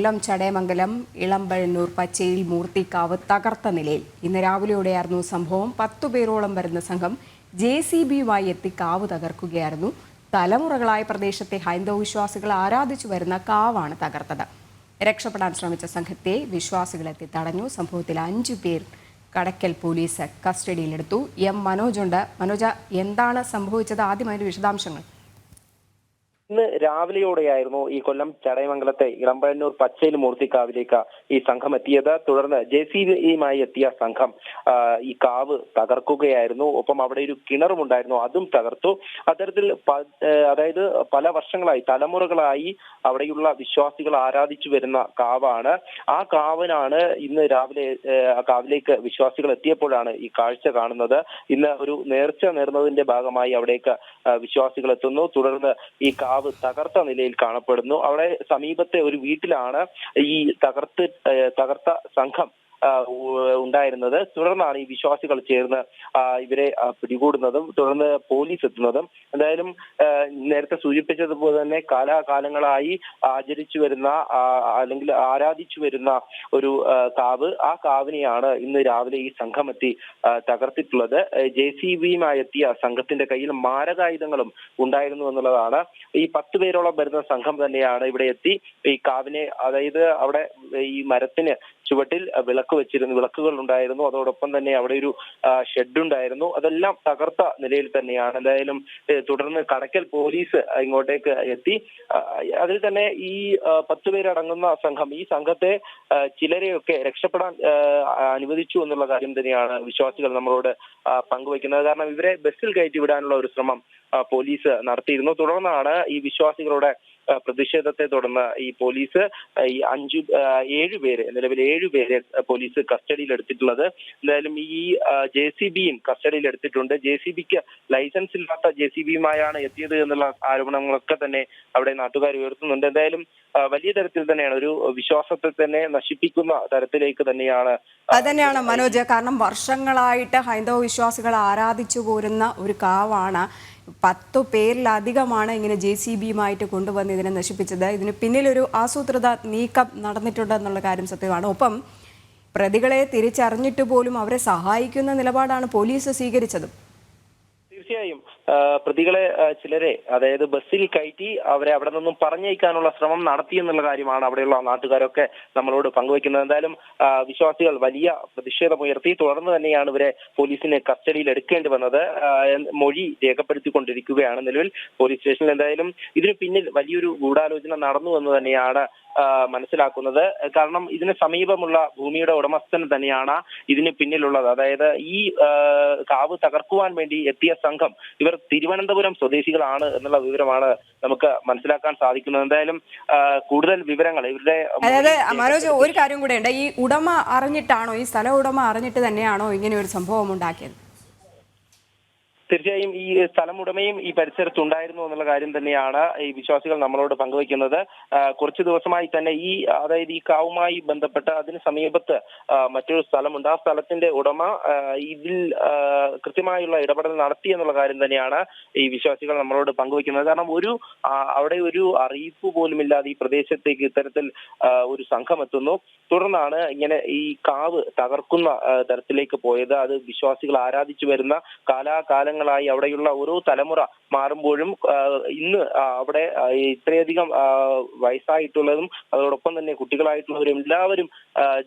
കൊല്ലം ചടയമംഗലം ഇളമ്പഴന്നൂർ പച്ചയിൽ മൂർത്തിക്കാവ് തകർത്ത നിലയിൽ. ഇന്ന് രാവിലെയോടെയായിരുന്നു സംഭവം. 10 പേരോളം വരുന്ന സംഘം JCBയുമായി എത്തി കാവ് തകർക്കുകയായിരുന്നു. തലമുറകളായ പ്രദേശത്തെ ഹൈന്ദവ വിശ്വാസികൾ ആരാധിച്ചു വരുന്ന കാവാണ് തകർത്തത്. രക്ഷപ്പെടാൻ ശ്രമിച്ച സംഘത്തെ വിശ്വാസികളെത്തി തടഞ്ഞു. സംഭവത്തിൽ 5 പേർ കടയ്ക്കൽ പോലീസ് കസ്റ്റഡിയിലെടുത്തു. മനോജ് ഉണ്ട്. മനോജ, എന്താണ് സംഭവിച്ചത്? ആദ്യം അതിന്റെ വിശദാംശങ്ങൾ. ഇന്ന് രാവിലെയോടെയായിരുന്നു ഈ കൊല്ലം ചടയമംഗലത്തെ ഇളമ്പഴന്നൂർ പച്ചയിൽ മൂർത്തിക്കാവിലേക്ക് ഈ സംഘം എത്തിയത്. തുടർന്ന് JCBയുമായി എത്തിയ സംഘം ഈ കാവ് തകർക്കുകയായിരുന്നു. ഒപ്പം അവിടെ ഒരു കിണറുമുണ്ടായിരുന്നു, അതും തകർത്തു. അത്തരത്തിൽ അതായത് പല വർഷങ്ങളായി, തലമുറകളായി അവിടെയുള്ള വിശ്വാസികൾ ആരാധിച്ചു വരുന്ന കാവാണ്. ആ കാവിനാണ് ഇന്ന് രാവിലെ കാവിലേക്ക് വിശ്വാസികൾ എത്തിയപ്പോഴാണ് ഈ കാഴ്ച കാണുന്നത്. ഇന്ന് ഒരു നേർച്ച നേർന്നതിന്റെ ഭാഗമായി അവിടേക്ക് വിശ്വാസികൾ എത്തുന്നു. തുടർന്ന് ഈ കാവ് തകർത്ത നിലയിൽ കാണപ്പെടുന്നു. അവിടെ സമീപത്തെ ഒരു വീട്ടിലാണ് ഈ തകർത്ത സംഘം ഉണ്ടായിരുന്നത്. തുടർന്നാണ് ഈ വിശ്വാസികൾ ചേർന്ന് ഇവരെ പിടികൂടുന്നതും തുടർന്ന് പോലീസ് എത്തുന്നതും. എന്തായാലും നേരത്തെ സൂചിപ്പിച്ചതുപോലെ തന്നെ കാലാകാലങ്ങളായി ആചരിച്ചു വരുന്ന അല്ലെങ്കിൽ ആരാധിച്ചു വരുന്ന ഒരു കാവ്, ആ കാവിനെയാണ് ഇന്ന് രാവിലെ ഈ സംഘം എത്തി തകർത്തിട്ടുള്ളത്. JCBയുമായി എത്തിയ സംഘത്തിന്റെ കയ്യിൽ മാരകായുധങ്ങളും ഉണ്ടായിരുന്നു എന്നുള്ളതാണ്. ഈ 10 പേരോളം വരുന്ന സംഘം തന്നെയാണ് ഇവിടെ എത്തി ഈ കാവിനെ, അതായത് അവിടെ ഈ മരത്തിന് ചുവട്ടിൽ വിളക്കുകൾ ഉണ്ടായിരുന്നു. അതോടൊപ്പം തന്നെ അവിടെ ഒരു ഷെഡ് ഉണ്ടായിരുന്നു. അതെല്ലാം തകർത്ത നിലയിൽ തന്നെയാണ്. എന്തായാലും തുടർന്ന് കടയ്ക്കൽ പോലീസ് ഇങ്ങോട്ടേക്ക് എത്തി. അതിൽ തന്നെ ഈ 10 പേരടങ്ങുന്ന സംഘം, ഈ സംഘത്തെ ചിലരെയൊക്കെ രക്ഷപ്പെടാൻ അനുവദിച്ചു എന്നുള്ള കാര്യം തന്നെയാണ് വിശ്വാസികൾ നമ്മളോട് പങ്കുവയ്ക്കുന്നത്. കാരണം ഇവരെ ബസ്സിൽ കയറ്റി വിടാനുള്ള ഒരു ശ്രമം പോലീസ് നടത്തിയിരുന്നു. തുടർന്നാണ് ഈ വിശ്വാസികളുടെ പ്രതിഷേധത്തെ തുടർന്ന് ഈ പോലീസ് ഈ 7 പേര്, നിലവിൽ 7 പേരെ പോലീസ് കസ്റ്റഡിയിൽ എടുത്തിട്ടുള്ളത്. എന്തായാലും ഈ JCBയും കസ്റ്റഡിയിൽ എടുത്തിട്ടുണ്ട്. JCBക്ക് ലൈസൻസ് ഇല്ലാത്ത JCBയുമായാണ് എത്തിയത് എന്നുള്ള ആരോപണങ്ങളൊക്കെ തന്നെ അവിടെ നാട്ടുകാർ ഉയർത്തുന്നുണ്ട്. എന്തായാലും വലിയ തരത്തിൽ തന്നെയാണ്, ഒരു വിശ്വാസത്തെ തന്നെ നശിപ്പിക്കുന്ന തരത്തിലേക്ക് തന്നെയാണ്. അതന്നെയാണ് മനോജ്. കാരണം വർഷങ്ങളായിട്ട് ഹൈന്ദവ വിശ്വാസികൾ ആരാധിച്ചു പോരുന്ന ഒരു കാവാണ്. 10 പേരിലധികമാണ് ഇങ്ങനെ JCBയുമായിട്ട് കൊണ്ടുവന്ന് ഇതിനെ നശിപ്പിച്ചത്. ഇതിന് പിന്നിലൊരു ആസൂത്രിത നീക്കം നടന്നിട്ടുണ്ടെന്നുള്ള കാര്യം സത്യമാണ്. ഒപ്പം പ്രതികളെ തിരിച്ചറിഞ്ഞിട്ട് പോലും അവരെ സഹായിക്കുന്ന നിലപാടാണ് പോലീസ് സ്വീകരിച്ചത്. തീർച്ചയായും പ്രതികളെ ചിലരെ, അതായത് ബസ്സിൽ കയറ്റി അവരെ അവിടെ നിന്നും പറഞ്ഞയക്കാനുള്ള ശ്രമം നടത്തി എന്നുള്ള കാര്യമാണ് അവിടെയുള്ള നാട്ടുകാരൊക്കെ നമ്മളോട് പങ്കുവയ്ക്കുന്നത്. എന്തായാലും വിശ്വാസികൾ വലിയ പ്രതിഷേധമുയർത്തി. തുടർന്ന് തന്നെയാണ് ഇവരെ പോലീസിനെ കസ്റ്റഡിയിൽ എടുക്കേണ്ടി വന്നത്. മൊഴി രേഖപ്പെടുത്തിക്കൊണ്ടിരിക്കുകയാണ് നിലവിൽ പോലീസ് സ്റ്റേഷനിൽ. എന്തായാലും ഇതിന് പിന്നിൽ വലിയൊരു ഗൂഢാലോചന നടന്നു എന്ന് തന്നെയാണ് മനസ്സിലാക്കുന്നത്. കാരണം ഇതിന് സമീപമുള്ള ഭൂമിയുടെ ഉടമസ്ഥൻ തന്നെയാണ് ഇതിന് പിന്നിലുള്ളത്. അതായത് ഈ കാവ് തകർക്കുവാൻ വേണ്ടി എത്തിയ സംഘം ഇവർ തിരുവനന്തപുരം സ്വദേശികളാണ് എന്നുള്ള വിവരമാണ് നമുക്ക് മനസ്സിലാക്കാൻ സാധിക്കുന്നത്. എന്തായാലും കൂടുതൽ വിവരങ്ങൾ ഇവരുടെ, അതായത് മനോജ്, ഒരു കാര്യം കൂടെ ഉണ്ട്. ഈ ഉടമ അറിഞ്ഞിട്ടാണോ, ഈ സ്ഥല ഉടമ അറിഞ്ഞിട്ട് തന്നെയാണോ ഇങ്ങനെ ഒരു സംഭവം ഉണ്ടാക്കിയത്? തീർച്ചയായും ഈ സ്ഥലമുടമയും ഈ പരിസരത്തുണ്ടായിരുന്നു എന്നുള്ള കാര്യം തന്നെയാണ് ഈ വിശ്വാസികൾ നമ്മളോട് പങ്കുവയ്ക്കുന്നത്. കുറച്ചു ദിവസമായി തന്നെ അതായത് ഈ കാവുമായി ബന്ധപ്പെട്ട് അതിന് സമീപത്ത് മറ്റൊരു സ്ഥലമുണ്ട്. ആ സ്ഥലത്തിന്റെ ഉടമ ഇതിൽ കൃത്യമായുള്ള ഇടപെടൽ നടത്തി എന്നുള്ള കാര്യം തന്നെയാണ് ഈ വിശ്വാസികൾ നമ്മളോട് പങ്കുവയ്ക്കുന്നത്. കാരണം അവിടെ ഒരു അറിയിപ്പ് പോലുമില്ലാതെ ഈ പ്രദേശത്തേക്ക് ഇത്തരത്തിൽ ഒരു സംഘം എത്തുന്നു. തുടർന്നാണ് ഇങ്ങനെ ഈ കാവ് തകർക്കുന്ന തരത്തിലേക്ക് പോയത്. അത് വിശ്വാസികൾ ആരാധിച്ചു വരുന്ന കാലാകാലങ്ങളായി അവിടെയുള്ള ഓരോ തലമുറ മാറുമ്പോഴും ഇന്ന് അവിടെ ഇത്രയധികം വയസ്സായിട്ടുള്ളതും അതോടൊപ്പം തന്നെ കുട്ടികളായിട്ടുള്ളവരും എല്ലാവരും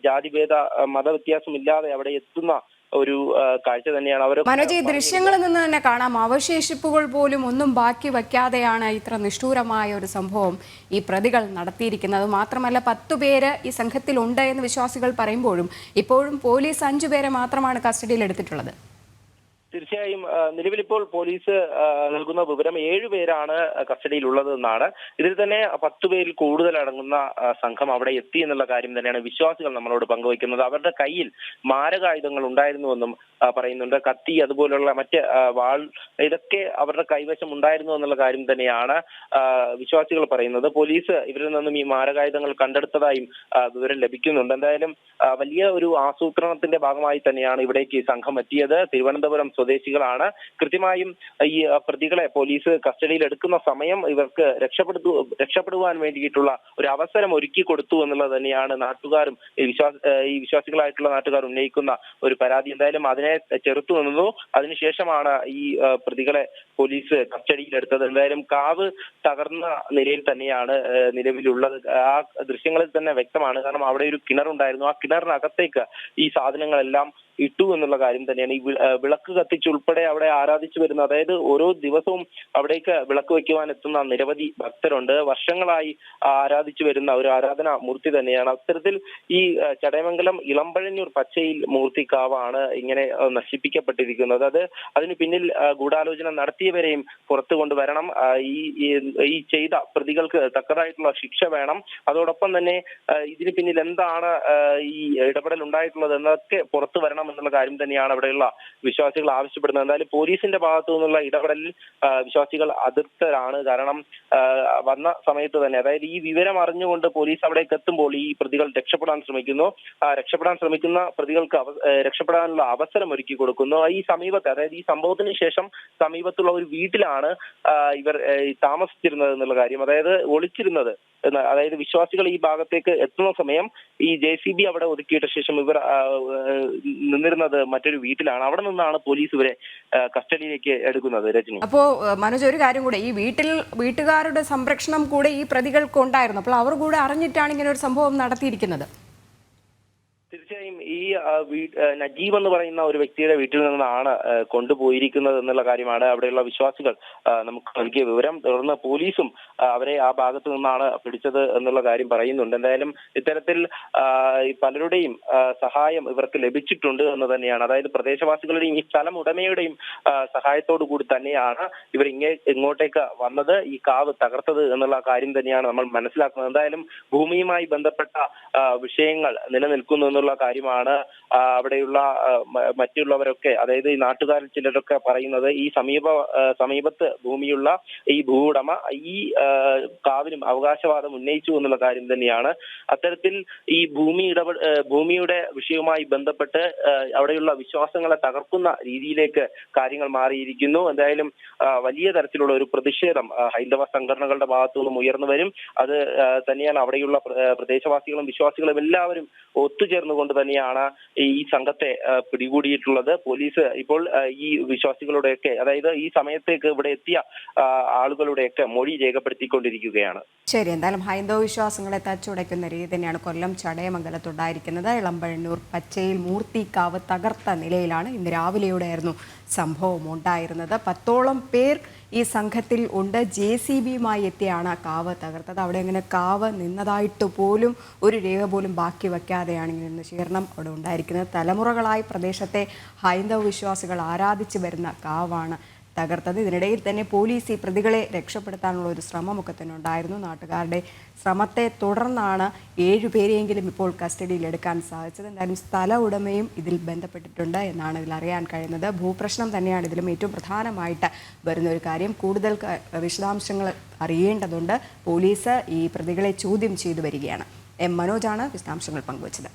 ജാതിഭേദ മതവ്യത്യാസം ഇല്ലാതെ അവിടെ എത്തുന്ന ഒരു കാഴ്ച തന്നെയാണ് അവർ. മനോജ്, ഈ ദൃശ്യങ്ങളിൽ നിന്ന് തന്നെ കാണാം, അവശേഷിപ്പുകൾ പോലും ഒന്നും ബാക്കി വയ്ക്കാതെയാണ് ഇത്ര നിഷ്ഠൂരമായ ഒരു സംഭവം ഈ പ്രതികൾ നടത്തിയിരിക്കുന്നത്. മാത്രമല്ല 10 പേര് ഈ സംഘത്തിലുണ്ട് എന്ന് വിശ്വാസികൾ പറയുമ്പോഴും ഇപ്പോഴും പോലീസ് 5 പേരെ മാത്രമാണ് കസ്റ്റഡിയിൽ എടുത്തിട്ടുള്ളത്. തീർച്ചയായും നിലവിലിപ്പോൾ പോലീസ് നൽകുന്ന വിവരം 7 പേരാണ് കസ്റ്റഡിയിലുള്ളത് എന്നാണ്. ഇതിൽ തന്നെ 10 പേരിൽ കൂടുതൽ അടങ്ങുന്ന സംഘം അവിടെ എത്തി എന്നുള്ള കാര്യം തന്നെയാണ് വിശ്വാസികൾ നമ്മളോട് പങ്കുവയ്ക്കുന്നത്. അവരുടെ കയ്യിൽ മാരകായുധങ്ങൾ ഉണ്ടായിരുന്നുവെന്നും പറയുന്നുണ്ട്. കത്തി, അതുപോലുള്ള മറ്റ് വാൾ, ഇതൊക്കെ അവരുടെ കൈവശം ഉണ്ടായിരുന്നു എന്നുള്ള കാര്യം തന്നെയാണ് വിശ്വാസികൾ പറയുന്നത്. പോലീസ് ഇവരിൽ നിന്നും ഈ മാരകായുധങ്ങൾ കണ്ടെടുത്തതായും വിവരം ലഭിക്കുന്നുണ്ട്. എന്തായാലും വലിയ ഒരു ആസൂത്രണത്തിന്റെ ഭാഗമായി തന്നെയാണ് ഇവിടേക്ക് സംഘം എത്തിയത്. തിരുവനന്തപുരം സ്വദേശികളാണ്. കൃത്യമായും ഈ പ്രതികളെ പോലീസ് കസ്റ്റഡിയിൽ എടുക്കുന്ന സമയം ഇവർക്ക് രക്ഷപ്പെടുവാൻ വേണ്ടിയിട്ടുള്ള ഒരു അവസരം ഒരുക്കി കൊടുത്തു എന്നുള്ളത് തന്നെയാണ് നാട്ടുകാരും ഈ വിശ്വാസികളായിട്ടുള്ള നാട്ടുകാർ ഉന്നയിക്കുന്ന ഒരു പരാതി. എന്തായാലും അതിനെ ചെറുത്തു നിന്നു. അതിനുശേഷമാണ് ഈ പ്രതികളെ പോലീസ് കസ്റ്റഡിയിലെടുത്തത്. എന്തായാലും കാവ് തകർന്ന നിലയിൽ തന്നെയാണ് നിലവിലുള്ളത്. ആ ദൃശ്യങ്ങളിൽ തന്നെ വ്യക്തമാണ്. കാരണം അവിടെ ഒരു കിണറുണ്ടായിരുന്നു. ആ കിണറിനകത്തേക്ക് ഈ സാധനങ്ങളെല്ലാം ഇട്ടു എന്നുള്ള കാര്യം തന്നെയാണ്. ഈ വിളക്ക് കത്തിച്ചുൾപ്പെടെ അവിടെ ആരാധിച്ചു വരുന്ന, അതായത് ഓരോ ദിവസവും അവിടേക്ക് വിളക്ക് വയ്ക്കുവാൻ എത്തുന്ന നിരവധി ഭക്തരുണ്ട്. വർഷങ്ങളായി ആരാധിച്ചു വരുന്ന ഒരു ആരാധനാ മൂർത്തി തന്നെയാണ്. അത്തരത്തിൽ ഈ ചടയമംഗലം ഇളമ്പഴന്നൂർ പച്ചയിൽ മൂർത്തിക്കാവാണ് ഇങ്ങനെ നശിപ്പിക്കപ്പെട്ടിരിക്കുന്നത്. അതിന് പിന്നിൽ ഗൂഢാലോചന നടത്തിയവരെയും പുറത്തു കൊണ്ടുവരണം. ഈ ചെയ്ത പ്രതികൾക്ക് തക്കതായിട്ടുള്ള ശിക്ഷ വേണം. അതോടൊപ്പം തന്നെ ഇതിന് പിന്നിൽ എന്താണ് ഈ ഇടപെടൽ ഉണ്ടായിട്ടുള്ളത് എന്നൊക്കെ പുറത്തു വരണം എന്നുള്ള കാര്യം തന്നെയാണ് അവിടെയുള്ള വിശ്വാസികൾ ആവശ്യപ്പെടുന്നത്. എന്തായാലും പോലീസിന്റെ ഭാഗത്തു നിന്നുള്ള ഇടപെടലിൽ വിശ്വാസികൾ അതൃപ്തരാണ്. കാരണം വന്ന സമയത്ത് തന്നെ, അതായത് ഈ വിവരം അറിഞ്ഞുകൊണ്ട് പോലീസ് അവിടേക്ക് എത്തുമ്പോൾ ഈ പ്രതികൾ രക്ഷപ്പെടാൻ ശ്രമിക്കുന്ന പ്രതികൾക്ക് രക്ഷപ്പെടാനുള്ള അവസരം ഒരുക്കി കൊടുക്കുന്നു. ഈ സമീപത്ത്, അതായത് ഈ സംഭവത്തിന് ശേഷം സമീപത്തുള്ള ഒരു വീട്ടിലാണ് ഇവർ താമസിച്ചിരുന്നത് എന്നുള്ള കാര്യം, അതായത് ഒളിച്ചിരുന്നത്. അതായത് വിശ്വാസികൾ ഈ ഭാഗത്തേക്ക് എത്തുന്ന സമയം ഈ JCB അവിടെ ഒതുക്കിയിട്ട ശേഷം ഇവർ നിന്നിരുന്നത് മറ്റൊരു വീട്ടിലാണ്. അവിടെ നിന്നാണ് പോലീസ് ഇവരെ കസ്റ്റഡിയിലേക്ക് എടുക്കുന്നത്. രജനി, അപ്പോ മനോജ്, ഒരു കാര്യം കൂടെ, ഈ വീട്ടുകാരുടെ സംരക്ഷണം കൂടെ ഈ പ്രതികൾക്ക് ഉണ്ടായിരുന്നു. അപ്പോൾ അവർ കൂടെ അറിഞ്ഞിട്ടാണ് ഇങ്ങനെ ഒരു സംഭവം നടത്തിയിരിക്കുന്നത്. തീർച്ചയായും ഈ നജീബ് എന്ന് പറയുന്ന ഒരു വ്യക്തിയുടെ വീട്ടിൽ നിന്നാണ് കൊണ്ടുപോയിരിക്കുന്നത് എന്നുള്ള കാര്യമാണ് അവിടെയുള്ള വിശ്വാസികൾ നമുക്ക് നൽകിയ വിവരം. തുടർന്ന് പോലീസും അവരെ ആ ഭാഗത്തു നിന്നാണ് പിടിച്ചത് എന്നുള്ള കാര്യം പറയുന്നുണ്ട്. എന്തായാലും ഇത്തരത്തിൽ പലരുടെയും സഹായം ഇവർക്ക് ലഭിച്ചിട്ടുണ്ട് എന്ന് തന്നെയാണ്. അതായത് പ്രദേശവാസികളുടെയും ഈ സ്ഥലം ഉടമയുടെയും സഹായത്തോടു കൂടി തന്നെയാണ് ഇവർ ഇങ്ങോട്ടേക്ക് വന്നത്, ഈ കാവ് തകർത്തത് എന്നുള്ള കാര്യം തന്നെയാണ് നമ്മൾ മനസ്സിലാക്കുന്നത്. എന്തായാലും ഭൂമിയുമായി ബന്ധപ്പെട്ട വിഷയങ്ങൾ നിലനിൽക്കുന്നു എന്നുള്ള കാര്യമാണ് അവിടെയുള്ള മറ്റുള്ളവരൊക്കെ, അതായത് ഈ നാട്ടുകാരിൽ ചിലരൊക്കെ പറയുന്നത്. ഈ സമീപത്ത് ഭൂമിയുള്ള ഈ ഭൂവുടമ ഈ കാവിനും അവകാശവാദം ഉന്നയിച്ചു എന്നുള്ള കാര്യം തന്നെയാണ്. അത്തരത്തിൽ ഈ ഭൂമിയുടെ വിഷയവുമായി ബന്ധപ്പെട്ട് അവിടെയുള്ള വിശ്വാസങ്ങളെ തകർക്കുന്ന രീതിയിലേക്ക് കാര്യങ്ങൾ മാറിയിരിക്കുന്നു. എന്തായാലും വലിയ തരത്തിലുള്ള ഒരു പ്രതിഷേധം ഹൈന്ദവ സംഘടനകളുടെ ഭാഗത്തു നിന്നും ഉയർന്നു വരും. അത് തന്നെയാണ് അവിടെയുള്ള പ്രദേശവാസികളും വിശ്വാസികളും എല്ലാവരും ഒത്തുചേർന്നുകൊണ്ട് തന്നെയാണ് ഈ സംഘത്തെ പിടികൂടിയിട്ടുള്ളത്. പോലീസ് ഇപ്പോൾ ഈ വിശ്വാസികളുടെയൊക്കെ, അതായത് ഈ സമയത്തേക്ക് ഇവിടെ എത്തിയ ആളുകളുടെയൊക്കെ മൊഴി രേഖപ്പെടുത്തിക്കൊണ്ടിരിക്കുകയാണ്. ശരി, എന്തായാലും ഹൈന്ദവ വിശ്വാസങ്ങളെ തച്ചുടയ്ക്കുന്ന രീതി തന്നെയാണ് കൊല്ലം ചടയമംഗലത്തുണ്ടായിരിക്കുന്നത്. ഇളമ്പഴന്നൂർ പച്ചയിൽ മൂർത്തിക്കാവ് തകർത്ത നിലയിലാണ്. ഇന്ന് രാവിലെയോടെയായിരുന്നു സംഭവം ഉണ്ടായിരുന്നത്. 10ഓളം പേർ ഈ സംഘത്തിൽ ഉണ്ട്. JCBയുമായി എത്തിയാണ് കാവ് തകർത്തത്. അവിടെ അങ്ങനെ കാവ് നിന്നതായിട്ട് പോലും ഒരു രേഖ പോലും ബാക്കി വയ്ക്കാതെയാണ് ഇങ്ങനെ നശീകരണം അവിടെ ഉണ്ടായിരിക്കുന്നത്. തലമുറകളായി പ്രദേശത്തെ ഹൈന്ദവ വിശ്വാസികൾ ആരാധിച്ചു വരുന്ന കാവാണ് തകർത്തത്. ഇതിനിടയിൽ തന്നെ പോലീസ് ഈ പ്രതികളെ രക്ഷപ്പെടുത്താനുള്ള ഒരു ശ്രമമൊക്കെ തന്നെ ഉണ്ടായിരുന്നു. നാട്ടുകാരുടെ ശ്രമത്തെ തുടർന്നാണ് 7 പേരെയെങ്കിലും ഇപ്പോൾ കസ്റ്റഡിയിൽ എടുക്കാൻ സാധിച്ചത്. എന്തായാലും സ്ഥല ഉടമയും ഇതിൽ ബന്ധപ്പെട്ടിട്ടുണ്ട് എന്നാണ് ഇതിൽ അറിയാൻ കഴിയുന്നത്. ഭൂപ്രശ്നം തന്നെയാണ് ഇതിലും ഏറ്റവും പ്രധാനമായിട്ട് വരുന്ന ഒരു കാര്യം. കൂടുതൽ വിശദാംശങ്ങൾ അറിയേണ്ടതുണ്ട്. പോലീസ് ഈ പ്രതികളെ ചോദ്യം ചെയ്തു വരികയാണ്. M. മനോജാണ് വിശദാംശങ്ങൾ പങ്കുവച്ചത്.